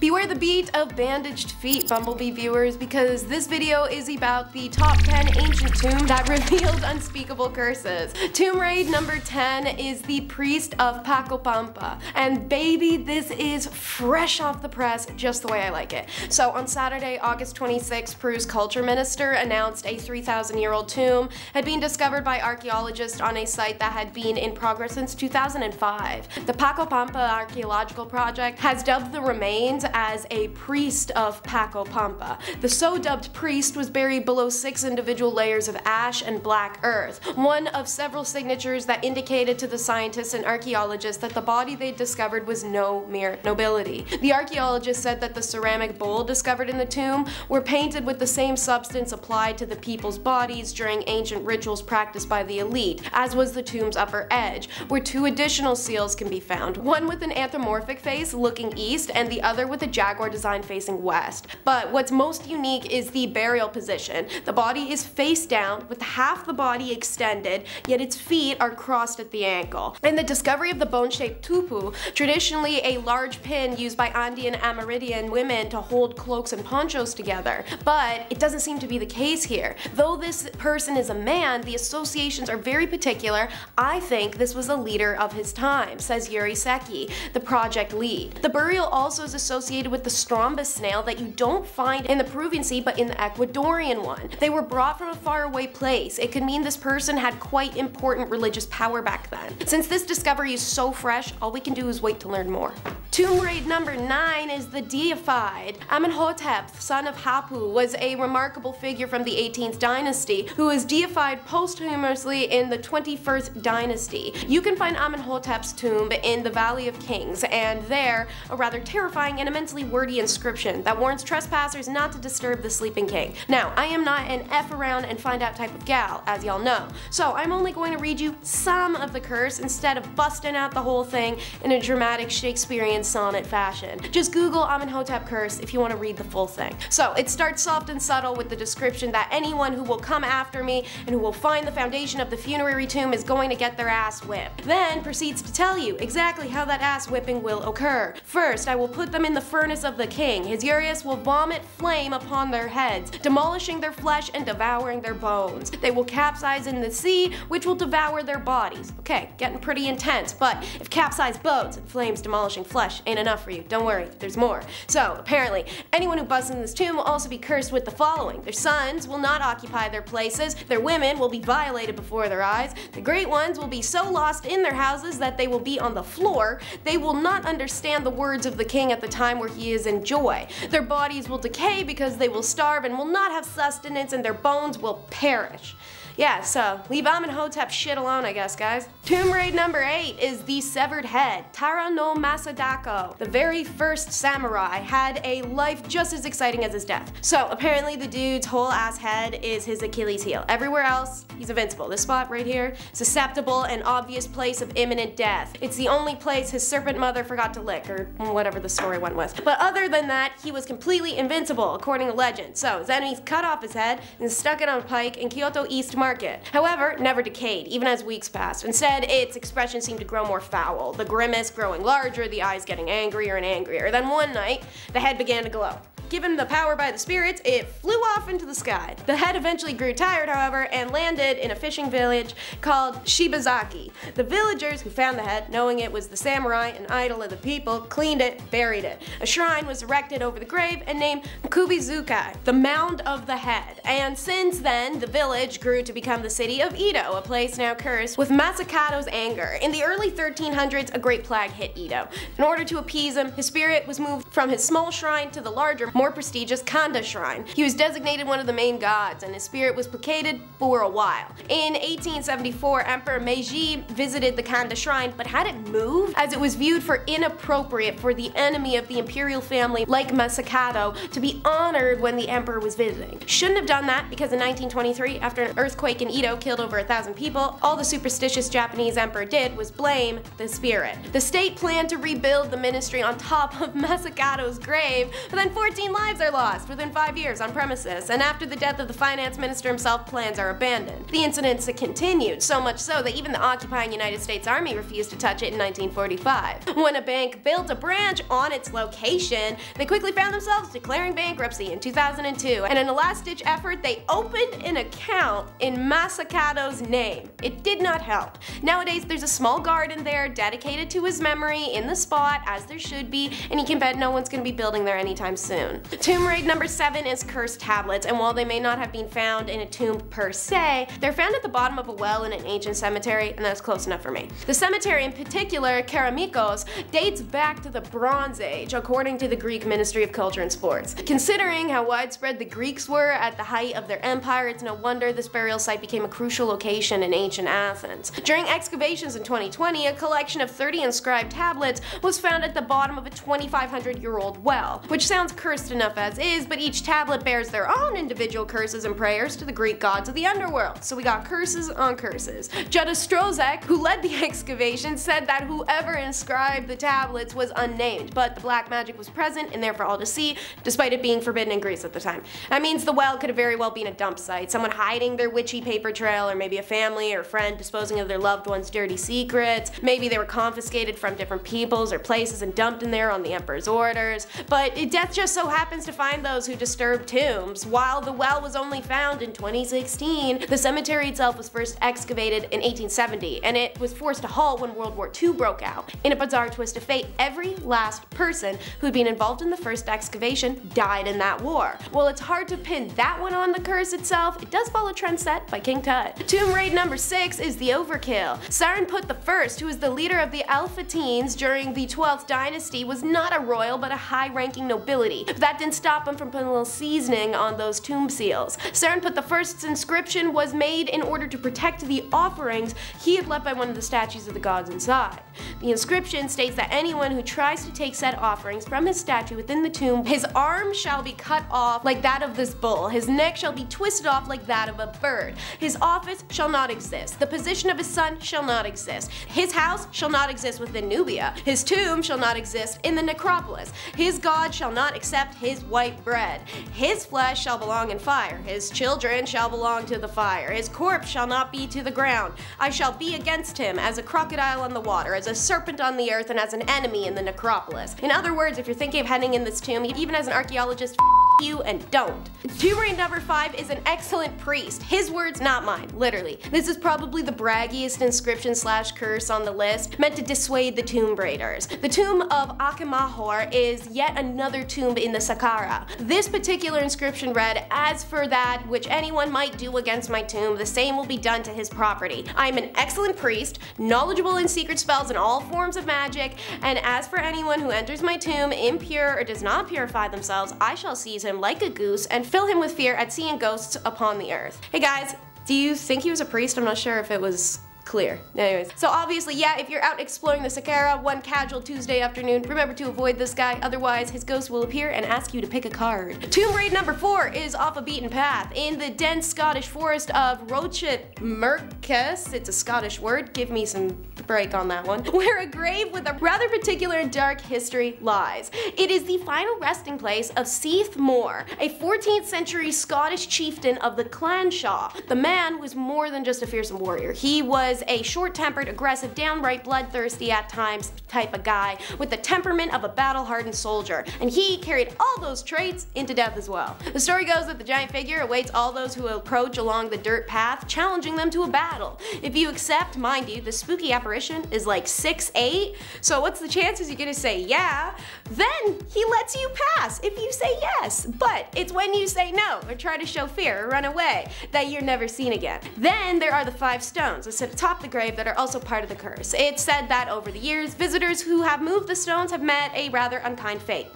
Beware the beat of bandaged feet, Bumblebee viewers, because this video is about the top 10 ancient tombs that revealed unspeakable curses. Tomb raid number 10 is the Priest of Pacopamba, and baby, this is fresh off the press just the way I like it. So on Saturday, August 26, Peru's culture minister announced a 3,000-year-old tomb had been discovered by archaeologists on a site that had been in progress since 2005. The Pacopamba Archaeological Project has dubbed the remains as a Priest of Pacopamba. The so-dubbed priest was buried below 6 individual layers of ash and black earth, one of several signatures that indicated to the scientists and archaeologists that the body they discovered was no mere nobility. The archaeologists said that the ceramic bowl discovered in the tomb were painted with the same substance applied to the people's bodies during ancient rituals practiced by the elite, as was the tomb's upper edge, where 2 additional seals can be found, one with an anthropomorphic face looking east and the other with a jaguar design facing west. But what's most unique is the burial position. The body is face down with half the body extended, yet its feet are crossed at the ankle. In the discovery of the bone-shaped tupu, traditionally a large pin used by Andean Amerindian women to hold cloaks and ponchos together, but it doesn't seem to be the case here. Though this person is a man, the associations are very particular. I think this was a leader of his time, says Yuri Seki, the project lead. The burial also is associated with the Strombus snail that you don't find in the Peruvian Sea but in the Ecuadorian one. They were brought from a faraway place. It could mean this person had quite important religious power back then. Since this discovery is so fresh, all we can do is wait to learn more. Tomb raid number 9 is the Defied. Amenhotep, son of Hapu, was a remarkable figure from the 18th dynasty who was deified posthumously in the 21st dynasty. You can find Amenhotep's tomb in the Valley of Kings, and there, a rather terrifying and immensely wordy inscription that warns trespassers not to disturb the sleeping king. Now, I am not an F around and find out type of gal, as y'all know, so I'm only going to read you some of the curse instead of busting out the whole thing in a dramatic Shakespearean sonnet fashion. Just Google Amenhotep curse if you want to read the full thing. So it starts soft and subtle with the description that anyone who will come after me and who will find the foundation of the funerary tomb is going to get their ass whipped. Then proceeds to tell you exactly how that ass whipping will occur. First, I will put them in the furnace of the king. His Urius will vomit flame upon their heads, demolishing their flesh and devouring their bones. They will capsize in the sea, which will devour their bodies. Okay, getting pretty intense, but if capsized boats and flames demolishing flesh ain't enough for you, don't worry, there's more. So, apparently, anyone who busts in this tomb will also be cursed with the following. Their sons will not occupy their places, their women will be violated before their eyes, the great ones will be so lost in their houses that they will be on the floor, they will not understand the words of the king at the time where he is in joy. Their bodies will decay because they will starve and will not have sustenance, and their bones will perish. Yeah, so leave Amenhotep shit alone, I guess, guys. Tomb raid number 8 is the severed head. Tara no Masadako, the very first samurai, had a life just as exciting as his death. So apparently the dude's whole ass head is his Achilles heel. Everywhere else, he's invincible. This spot right here, susceptible and obvious place of imminent death. It's the only place his serpent mother forgot to lick, or whatever the story went with. But other than that, he was completely invincible, according to legend. So his enemies cut off his head and stuck it on a pike in Kyoto East Market. However, never decayed, even as weeks passed. Instead, its expression seemed to grow more foul, the grimace growing larger, the eyes getting angrier and angrier. Then one night, the head began to glow. Given the power by the spirits, it flew off into the sky. The head eventually grew tired, however, and landed in a fishing village called Shibazaki. The villagers who found the head, knowing it was the samurai, an idol of the people, cleaned it, buried it. A shrine was erected over the grave and named Kubizukai, the mound of the head. And since then, the village grew to become the city of Edo, a place now cursed with Masakato's anger. In the early 1300s, a great plague hit Edo. In order to appease him, his spirit was moved from his small shrine to the larger, more prestigious Kanda shrine. He was designated one of the main gods, and his spirit was placated for a while. In 1874, Emperor Meiji visited the Kanda shrine, but had it moved as it was viewed for inappropriate for the enemy of the imperial family like Masakato to be honored when the emperor was visiting. Shouldn't have done that because in 1923, after an earthquake in Edo killed over 1,000 people, all the superstitious Japanese emperor did was blame the spirit. The state planned to rebuild the ministry on top of Masakato's grave, but then 14 17 lives are lost within 5 years on premises, and after the death of the finance minister himself, plans are abandoned. The incidents continued, so much so that even the occupying United States Army refused to touch it in 1945. When a bank built a branch on its location, they quickly found themselves declaring bankruptcy in 2002, and in a last-ditch effort, they opened an account in Masakato's name. It did not help. Nowadays, there's a small garden there dedicated to his memory in the spot, as there should be, and you can bet no one's going to be building there anytime soon. Tomb raid number 7 is cursed tablets, and while they may not have been found in a tomb per se, they're found at the bottom of a well in an ancient cemetery, and that's close enough for me. The cemetery in particular, Keramikos, dates back to the Bronze Age, according to the Greek Ministry of Culture and Sports. Considering how widespread the Greeks were at the height of their empire, it's no wonder this burial site became a crucial location in ancient Athens. During excavations in 2020, a collection of 30 inscribed tablets was found at the bottom of a 2,500-year-old well, which sounds cursed enough as is, but each tablet bears their own individual curses and prayers to the Greek gods of the underworld. So we got curses on curses. Judith Strozek, who led the excavation, said that whoever inscribed the tablets was unnamed, but the black magic was present and there for all to see, despite it being forbidden in Greece at the time. That means the well could have very well been a dump site, someone hiding their witchy paper trail, or maybe a family or friend disposing of their loved one's dirty secrets. Maybe they were confiscated from different peoples or places and dumped in there on the emperor's orders. But death just so happens to find those who disturbed tombs. While the well was only found in 2016, the cemetery itself was first excavated in 1870, and it was forced to halt when World War II broke out. In a bizarre twist of fate, every last person who'd been involved in the first excavation died in that war. While it's hard to pin that one on the curse itself, it does follow a trend set by King Tut. Tomb raid number 6 is the Overkill. Sarenput I, who was the leader of the Alphatines during the 12th dynasty, was not a royal but a high-ranking nobility. But that didn't stop him from putting a little seasoning on those tomb seals. Sarenput I's inscription was made in order to protect the offerings he had left by one of the statues of the gods inside. The inscription states that anyone who tries to take said offerings from his statue within the tomb, his arm shall be cut off like that of this bull, his neck shall be twisted off like that of a bird, his office shall not exist, the position of his son shall not exist, his house shall not exist within Nubia, his tomb shall not exist in the necropolis, his god shall not accept his white bread, his flesh shall belong in fire, his children shall belong to the fire, his corpse shall not be to the ground, I shall be against him as a crocodile on the water, as a serpent on the earth, and as an enemy in the necropolis. In other words, if you're thinking of heading in this tomb, even as an archaeologist, you and don't. Tomb raid number 5 is an excellent priest. His words, not mine, literally. This is probably the braggiest inscription slash curse on the list, meant to dissuade the tomb raiders. The tomb of Akhemahor is yet another tomb in the Saqqara. This particular inscription read, "As for that which anyone might do against my tomb, the same will be done to his property. I am an excellent priest, knowledgeable in secret spells and all forms of magic, and as for anyone who enters my tomb impure or does not purify themselves, I shall seize him like a goose and fill him with fear at seeing ghosts upon the earth." Hey guys, do you think he was a priest? I'm not sure if it was clear. Anyways, so obviously, yeah, if you're out exploring the Saqqara one casual Tuesday afternoon, remember to avoid this guy, otherwise his ghost will appear and ask you to pick a card. Tomb raid number 4 is off a beaten path. In the dense Scottish forest of Rochemercus, it's a Scottish word, give me some break on that one, where a grave with a rather particular and dark history lies. It is the final resting place of Seath Moore, a 14th century Scottish chieftain of the Clanshaw. The man was more than just a fearsome warrior. He was a short-tempered, aggressive, downright bloodthirsty at times type of guy with the temperament of a battle-hardened soldier, and he carried all those traits into death as well. The story goes that the giant figure awaits all those who approach along the dirt path, challenging them to a battle. If you accept, mind you, the spooky apparition is like 6'8", so what's the chances you're gonna say yeah? Then he lets you pass if you say yes, but it's when you say no or try to show fear or run away that you're never seen again. Then there are the 5 stones that sit atop the grave that are also part of the curse. It's said that over the years, visitors who have moved the stones have met a rather unkind fate.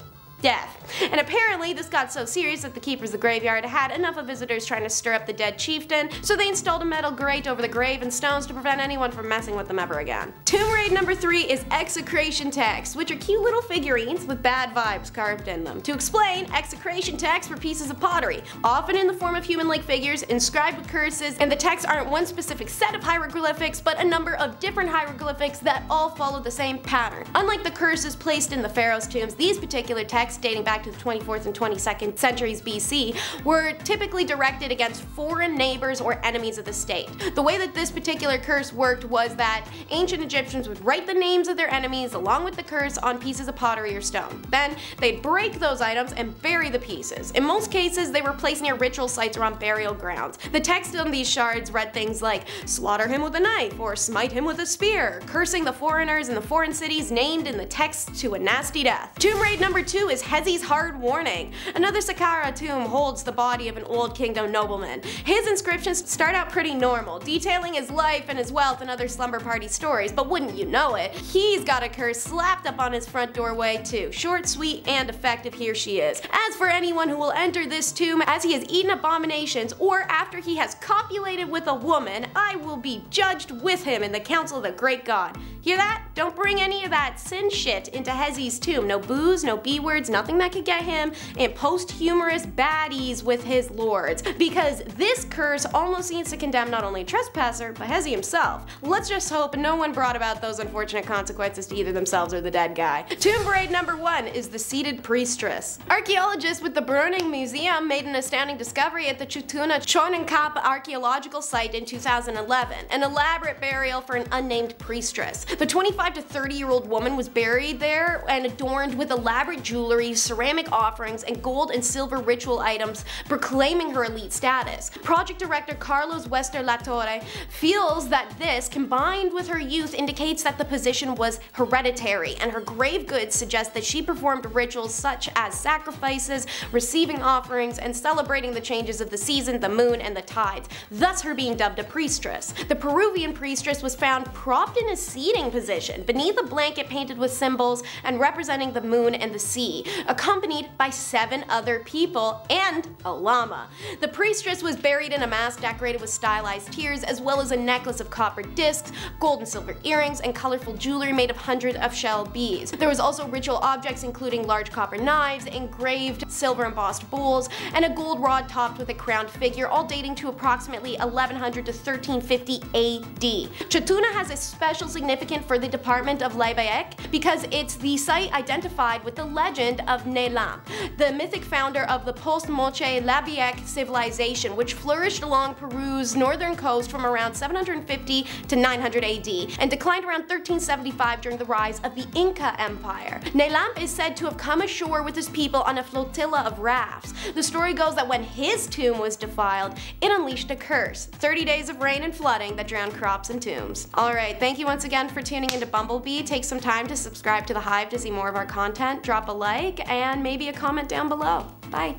Death. And apparently this got so serious that the keepers of the graveyard had enough of visitors trying to stir up the dead chieftain, so they installed a metal grate over the grave and stones to prevent anyone from messing with them ever again. Tomb raid number 3 is Execration Texts, which are cute little figurines with bad vibes carved in them. To explain, Execration Texts were pieces of pottery, often in the form of human-like figures, inscribed with curses, and the texts aren't one specific set of hieroglyphics, but a number of different hieroglyphics that all follow the same pattern. Unlike the curses placed in the pharaoh's tombs, these particular texts texts dating back to the 24th and 22nd centuries BC were typically directed against foreign neighbors or enemies of the state. The way that this particular curse worked was that ancient Egyptians would write the names of their enemies along with the curse on pieces of pottery or stone. Then they'd break those items and bury the pieces. In most cases, they were placed near ritual sites or on burial grounds. The text on these shards read things like, slaughter him with a knife or smite him with a spear, cursing the foreigners in the foreign cities named in the text to a nasty death. Tomb raid number 2 is Hezi's Hard Warning. Another Saqqara tomb holds the body of an old kingdom nobleman. His inscriptions start out pretty normal, detailing his life and his wealth and other slumber party stories, but wouldn't you know it, he's got a curse slapped up on his front doorway too. Short, sweet, and effective, here she is. As for anyone who will enter this tomb as he has eaten abominations or after he has copulated with a woman, I will be judged with him in the council of the great god. Hear that? Don't bring any of that sin shit into Hezi's tomb. No booze, no B-words, nothing that could get him in posthumous baddies with his lords. Because this curse almost seems to condemn not only a trespasser, but Hezi himself. Let's just hope no one brought about those unfortunate consequences to either themselves or the dead guy. Tomb raid number 1 is the Seated Priestess. Archaeologists with the Burning Museum made an astounding discovery at the Chutuna Chonankap archaeological site in 2011, an elaborate burial for an unnamed priestess. The 25 to 30-year-old woman was buried there and adorned with elaborate jewelry, ceramic offerings, and gold and silver ritual items, proclaiming her elite status. Project director Carlos Wester Latorre feels that this, combined with her youth, indicates that the position was hereditary, and her grave goods suggest that she performed rituals such as sacrifices, receiving offerings, and celebrating the changes of the season, the moon, and the tides, thus her being dubbed a priestess. The Peruvian priestess was found propped in a seating position, beneath a blanket painted with symbols and representing the moon and the sea, accompanied by 7 other people and a llama. The priestess was buried in a mask decorated with stylized tears, as well as a necklace of copper discs, gold and silver earrings, and colorful jewelry made of hundreds of shell beads. There was also ritual objects including large copper knives, engraved silver embossed bowls, and a gold rod topped with a crowned figure, all dating to approximately 1100 to 1350 AD. Chutuna has a special significance for the Department of Labayek because it's the site identified with the legend of Nelam, the mythic founder of the post-Moche Labayek civilization, which flourished along Peru's northern coast from around 750 to 900 AD and declined around 1375 during the rise of the Inca Empire. Nelam is said to have come ashore with his people on a flotilla of rafts. The story goes that when his tomb was defiled, it unleashed a curse, 30 days of rain and flooding that drowned crops and tombs. Alright, thank you once again for tuning into Bumblebee. Take some time to subscribe to the Hive to see more of our content, drop a like, and maybe a comment down below. Bye!